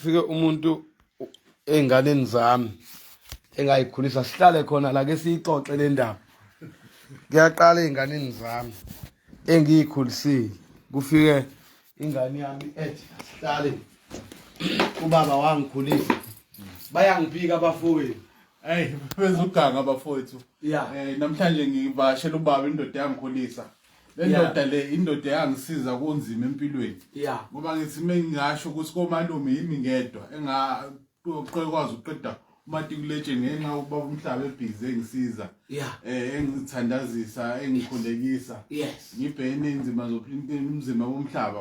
kufike umuntu enganeni zami engayikhulisa sihlale khona la ke siyixoxe le ndaba. Ngiyaqala einganeni zami engiyikhulisile kufike ingane yami ethi sihlale ubaba wangikhulisa bayangiphika abafowethu. Hey, bezuganga abafowethu. Namhlanje ngibashela ubaba indoda yangikhulisa. Le ndoda le indoda yangisiza kunzima empilweni. Ngoba ngithi mengingasho ukuthi komalume yimi ngedwa engaqhekwazi uqeda umatikulethe ngenxa ubaba umhlaba ebhizi engisiza. Engithandazisa engikhulekisa. Ngibhene inzima umzima womhlaba.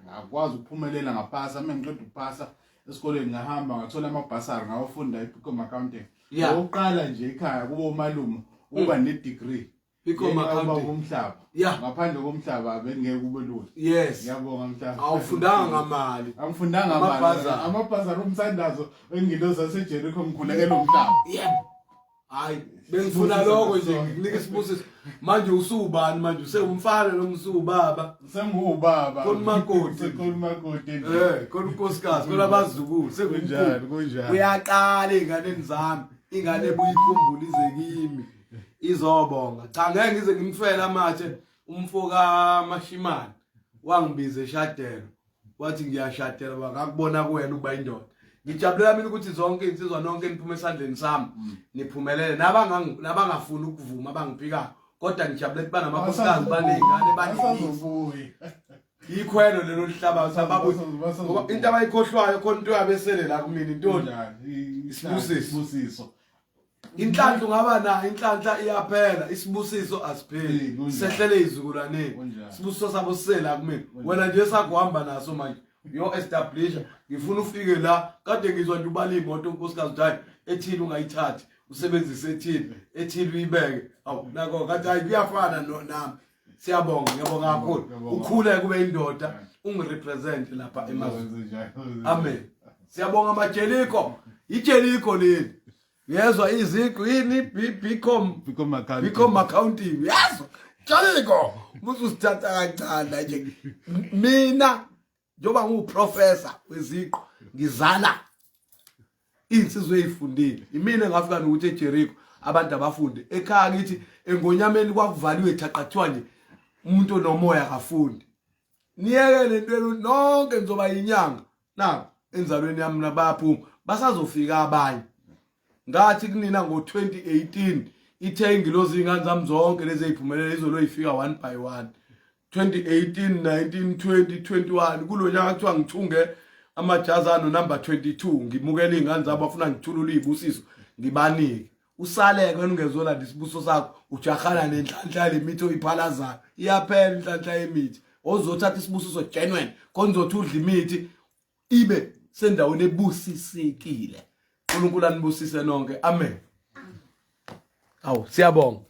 Ngakwazi ukuphumelela ngaphasa mengiqeda ukuphasa esikoleni ngahamba ngathola ama-Bursaries ngawafunda accounting. Ngokuqala nje ekhaya kubo umalume uba ne-degree umhlaba. Ngaphandle komhlaba bengeke kube lula. Ngiyabonga mhlaba. Awufundanga ngamali. Angifundanga ngamali. Ama-Bursaries umsandazo engiloza waseJericho ngikhulekela umhlaba. Hayi bengifuna lokho nje ngikunike isibusiso. Manje usubani manje usewumfana noma usubaba? Sengubaba. Konumakoti. Konumakoti. Konunkosikazi, konabazukulu sekunjani kunjani. Uyaqala einganeni zami. Ingane ebuyikhumbula izekimi. Izobonga. Cha ngeke ngize ngimfela manje umfoka Mashimani wangibiza eshadelo. Wathi ngiyashadela bakakubona kuwena ukuba indoda. Ngijabulela mina ukuthi zonke insizwa nonke niphuma esandleni sami niphumelele nabangafuni ukuvuma abangiphika kodwa ngijabulela ukuthi banamakhosikazi banezingane baningi. Ikhwelo lelo lihlaba sababu ngoba into abayikhohlwayo khona into yabesele la kumina intoni isibusiso. Inhlanhla ungaba nayo inhlanhla iyaphela isibusiso asipheli sehlele izukulwaneni isibusiso sabo sisela kumina wena nje sakuhamba naso manje yo establisha ngifuna ufike la kade ngizwa nje ubala imoto unkosikazi uthi hayi ethini ungayithathi usebenzise ethini uyibeke awu nako kathi hayi kuyafana nami. Siyabonga ngiyabonga kakhulu ukhule kube indoda ungirepresent lapha emazweni. Amen. Siyabonga majeliko ijeliko leli yezwa iziqu yini become accounting yezwa jeliko musu sithatha kancane nje mina njoba ngiuprofessor weziqu ngizala insizwe ezifundile imina ngafika nokuthi eJericho abantu abafunde ekhaya ngithi engonyameni kwakuvaliwe thaqathwa nje umuntu nomoya akafundi niyeke lento nonke nizoba inyanga nako enzalweni yami nabaphuma basazofika abanye ngathi kunina ngo2018 ithe ingilozi ingane zami zonke lezi eziphumelele izolo ifika one by one 2018 19 20 21 kulonyaka kuthiwa ngithunge amajazano number 22 ngimukela izingane zabo bafuna ngithulule izibusiso ngibanike usaleke ungezola lesibuso sakho ujahana nenhlanhla lemithi oyiphalazayo iyaphela inhlanhla yemithi ozothatha isibusiso genuine konzothi udla imithi ibe sendaweni ebusisekile. uNkulunkulu anibusise nonke. Amen. Awu siyabonga.